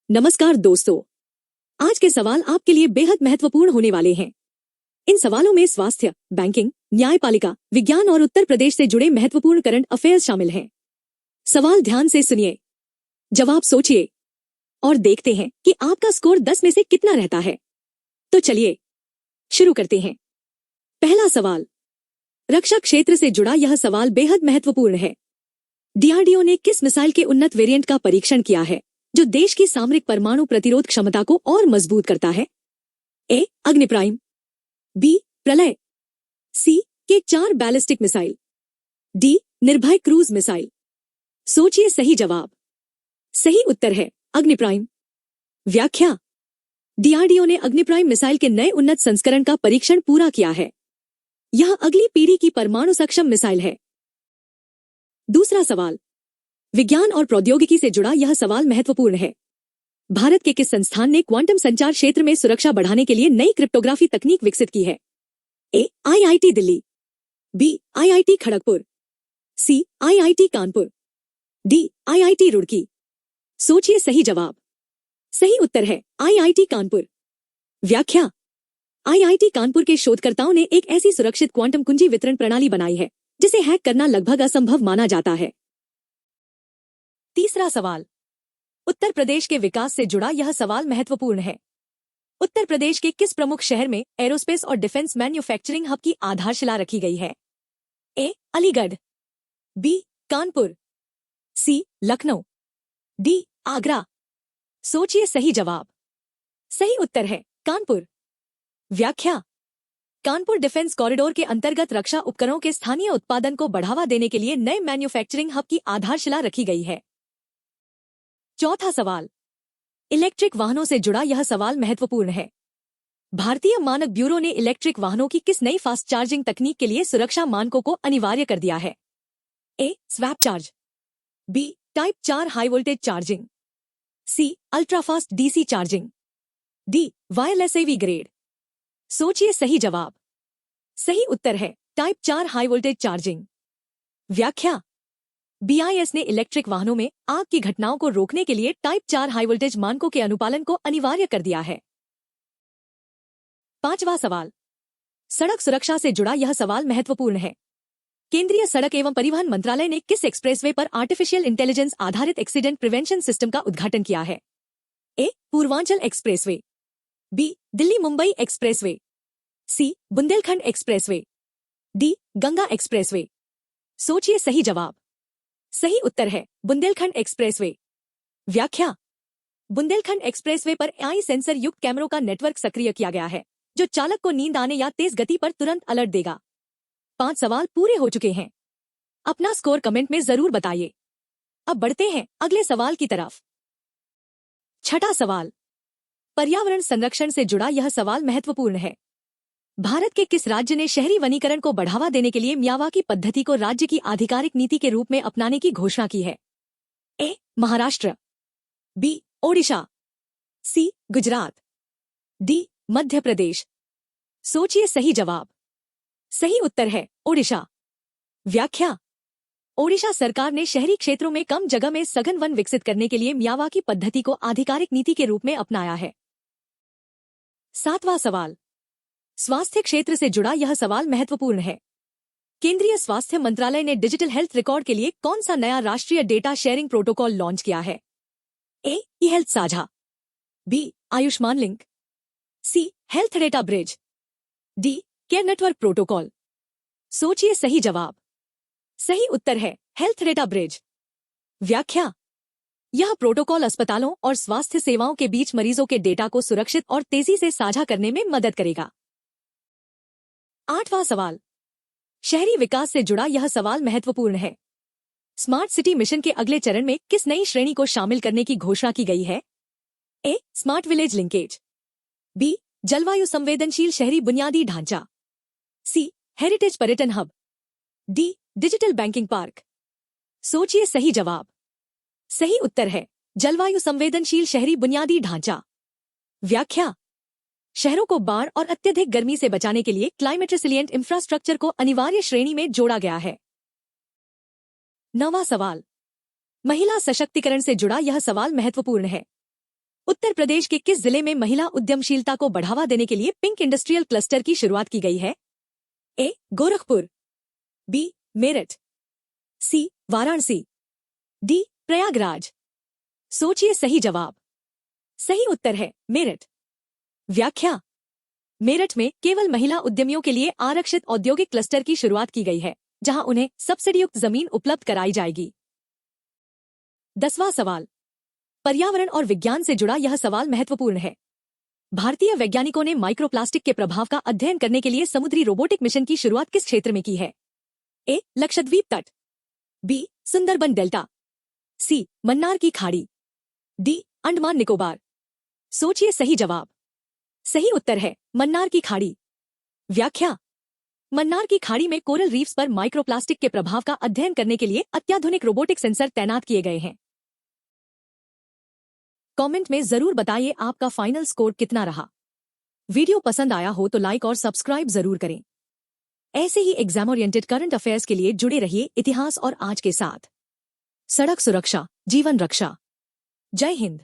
नमस्कार दोस्तों, आज के सवाल आपके लिए बेहद महत्वपूर्ण होने वाले हैं। इन सवालों में स्वास्थ्य, बैंकिंग, न्यायपालिका, विज्ञान और उत्तर प्रदेश से जुड़े महत्वपूर्ण करंट अफेयर्स शामिल हैं। सवाल ध्यान से सुनिए, जवाब सोचिए और देखते हैं कि आपका स्कोर 10 में से कितना रहता है। तो चलिए शुरू करते हैं। पहला सवाल, रक्षा क्षेत्र से जुड़ा यह सवाल बेहद महत्वपूर्ण है। डीआरडीओ ने किस मिसाइल के उन्नत वेरिएंट का परीक्षण किया है जो देश की सामरिक परमाणु प्रतिरोध क्षमता को और मजबूत करता है? ए. अग्निप्राइम, बी. प्रलय, सी. K4 ballistic missile, D. निर्भय क्रूज मिसाइल। सोचिए सही जवाब। सही उत्तर है अग्निप्राइम। व्याख्या, डीआरडीओ ने अग्निप्राइम मिसाइल के नए उन्नत संस्करण का परीक्षण पूरा किया है। यह अगली पीढ़ी की परमाणु सक्षम मिसाइल है। दूसरा सवाल, विज्ञान और प्रौद्योगिकी से जुड़ा यह सवाल महत्वपूर्ण है। भारत के किस संस्थान ने क्वांटम संचार क्षेत्र में सुरक्षा बढ़ाने के लिए नई क्रिप्टोग्राफी तकनीक विकसित की है? A. IIT Delhi, B. IIT Kharagpur, C. IIT Kanpur, D. IIT Roorkee. सोचिए सही जवाब। सही उत्तर है आईआईटी कानपुर। व्याख्या, आईआईटी कानपुर के शोधकर्ताओं ने एक ऐसी सुरक्षित क्वांटम कुंजी वितरण प्रणाली बनाई है जिसे हैक करना लगभग असंभव माना जाता है। तीसरा सवाल, उत्तर प्रदेश के विकास से जुड़ा यह सवाल महत्वपूर्ण है। उत्तर प्रदेश के किस प्रमुख शहर में एरोस्पेस और डिफेंस मैन्युफैक्चरिंग हब की आधारशिला रखी गई है? ए. अलीगढ़, बी. कानपुर, सी. लखनऊ, डी. आगरा। सोचिए सही जवाब। सही उत्तर है कानपुर। व्याख्या, कानपुर डिफेंस कॉरिडोर के अंतर्गत रक्षा उपकरणों के स्थानीय उत्पादन को बढ़ावा देने के लिए नए मैन्युफैक्चरिंग हब की आधारशिला रखी गई है। चौथा सवाल, इलेक्ट्रिक वाहनों से जुड़ा यह सवाल महत्वपूर्ण है। भारतीय मानक ब्यूरो ने इलेक्ट्रिक वाहनों की किस नई फास्ट चार्जिंग तकनीक के लिए सुरक्षा मानकों को अनिवार्य कर दिया है? A. Swap charge, B. Type 4 high voltage charging, C. Ultrafast DC charging, D. Wireless EV grade. सोचिए सही जवाब। सही उत्तर है टाइप 4 हाई वोल्टेज चार्जिंग। व्याख्या, बीआईएस ने इलेक्ट्रिक वाहनों में आग की घटनाओं को रोकने के लिए टाइप 4 हाई वोल्टेज मानकों के अनुपालन को अनिवार्य कर दिया है। पांचवा सवाल, सड़क सुरक्षा से जुड़ा यह सवाल महत्वपूर्ण है। केंद्रीय सड़क एवं परिवहन मंत्रालय ने किस एक्सप्रेसवे पर आर्टिफिशियल इंटेलिजेंस आधारित एक्सीडेंट प्रिवेंशन सिस्टम का उद्घाटन किया है? A. Purvanchal expressway, B. Delhi Mumbai expressway, C. Bundelkhand expressway, D. Ganga expressway. सोचिए सही जवाब। सही उत्तर है बुंदेलखंड एक्सप्रेसवे। व्याख्या, बुंदेलखंड एक्सप्रेसवे पर एआई सेंसर युक्त कैमरों का नेटवर्क सक्रिय किया गया है जो चालक को नींद आने या तेज गति पर तुरंत अलर्ट देगा। 5 सवाल पूरे हो चुके हैं। अपना स्कोर कमेंट में जरूर बताइए। अब बढ़ते हैं अगले सवाल की तरफ। छठा सवाल, पर्यावरण संरक्षण से जुड़ा यह सवाल महत्वपूर्ण है। भारत के किस राज्य ने शहरी वनीकरण को बढ़ावा देने के लिए मियावाकी पद्धति को राज्य की आधिकारिक नीति के रूप में अपनाने की घोषणा की है? ए. महाराष्ट्र, बी. ओडिशा, सी. गुजरात, डी. मध्य प्रदेश। सोचिए सही जवाब। सही उत्तर है ओडिशा। व्याख्या, ओडिशा सरकार ने शहरी क्षेत्रों में कम जगह में सघन वन विकसित करने के लिए मियावाकी पद्धति को आधिकारिक नीति के रूप में अपनाया है। सातवां सवाल, स्वास्थ्य क्षेत्र से जुड़ा यह सवाल महत्वपूर्ण है। केंद्रीय स्वास्थ्य मंत्रालय ने डिजिटल हेल्थ रिकॉर्ड के लिए कौन सा नया राष्ट्रीय डेटा शेयरिंग प्रोटोकॉल लॉन्च किया है? ए. ई हेल्थ साझा, B. Ayushman link, C. Health data bridge, D. Care network protocol. सोचिए सही जवाब। सही उत्तर है हेल्थ डेटा ब्रिज। व्याख्या, यह प्रोटोकॉल अस्पतालों और स्वास्थ्य सेवाओं के बीच मरीजों के डेटा को सुरक्षित और तेजी से साझा करने में मदद करेगा। आठवां सवाल, शहरी विकास से जुड़ा यह सवाल महत्वपूर्ण है। स्मार्ट सिटी मिशन के अगले चरण में किस नई श्रेणी को शामिल करने की घोषणा की गई है? A. Smart village linkage, B. जलवायु संवेदनशील शहरी बुनियादी ढांचा, सी. हेरिटेज पर्यटन hub, D. Digital banking park. सोचिए सही जवाब। सही उत्तर है जलवायु संवेदनशील शहरी बुनियादी ढांचा। व्याख्या, शहरों को बाढ़ और अत्यधिक गर्मी से बचाने के लिए क्लाइमेट रेसिलिएंट इंफ्रास्ट्रक्चर को अनिवार्य श्रेणी में जोड़ा गया है। 9वां सवाल, महिला सशक्तिकरण से जुड़ा यह सवाल महत्वपूर्ण है। उत्तर प्रदेश के किस जिले में महिला उद्यमशीलता को बढ़ावा देने के लिए पिंक इंडस्ट्रियल क्लस्टर की शुरुआत की गई है? ए. गोरखपुर, बी. मेरठ, सी. वाराणसी, डी. प्रयागराज। सोचिए सही जवाब। सही उत्तर है मेरठ। व्याख्या: मेरठ में केवल महिला उद्यमियों के लिए आरक्षित औद्योगिक क्लस्टर की शुरुआत की गई है, जहां उन्हें सब्सिडीयुक्त जमीन उपलब्ध कराई जाएगी। 10वां सवाल। पर्यावरण और विज्ञान से जुड़ा यह सवाल महत्वपूर्ण है। भारतीय वैज्ञानिकों ने माइक्रोप्लास्टिक के प्रभाव का अध्ययन करने के लिए समुद्री रोबोटिक मिशन की शुरुआत किस क्षेत्र में की है? ए. लक्षद्वीप तट, बी. सुंदरबन डेल्टा, सी. मन्नार की खाड़ी, डी. अंडमान निकोबार। सोचिए सही जवाब। सही उत्तर है मन्नार की खाड़ी। व्याख्या: मन्नार की खाड़ी में कोरल रीफ्स पर माइक्रोप्लास्टिक के प्रभाव का अध्ययन करने के लिए अत्याधुनिक रोबोटिक सेंसर तैनात किए गए हैं। कमेंट में जरूर बताइए आपका फाइनल स्कोर कितना रहा। वीडियो पसंद आया हो तो लाइक और सब्सक्राइब जरूर करें। ऐसे ही एग्जाम ओरिएंटेड करंट अफेयर्स के लिए जुड़े रहिए इतिहास और आज के साथ। सड़क सुरक्षा, जीवन रक्षा। जय हिंद।